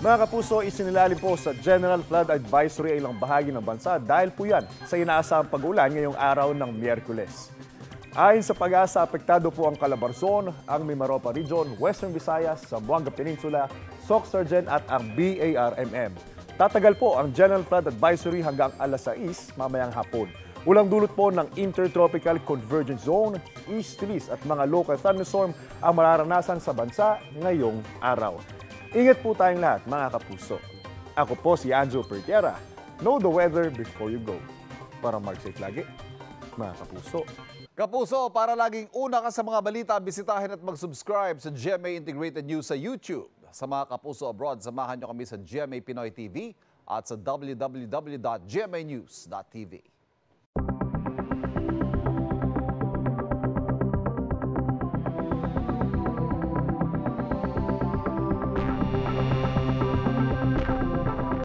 Mga kapuso, isinilalim po sa General Flood Advisory ang ilang bahagi ng bansa dahil po yan sa inaasahang pag-ulan ngayong araw ng Miyerkules. Ayon sa Pag-asa, apektado po ang Calabarzon, ang Mimaropa Region, Western Visayas, Zamboanga Peninsula, Sorsogon at ang BARMM. Tatagal po ang General Flood Advisory hanggang alas 6 mamayang hapon. Ulang dulot po ng Intertropical Convergence Zone, easterlies at mga local thunderstorm ang mararanasan sa bansa ngayong araw. Ingat po tayong lahat, mga kapuso. Ako po si Anjo Pertiera. Know the weather before you go. Para mag-safe lagi, mga kapuso. Kapuso, para laging una ka sa mga balita, bisitahin at mag-subscribe sa GMA Integrated News sa YouTube. Sa mga kapuso abroad, samahan nyo kami sa GMA Pinoy TV at sa www.gmanews.tv.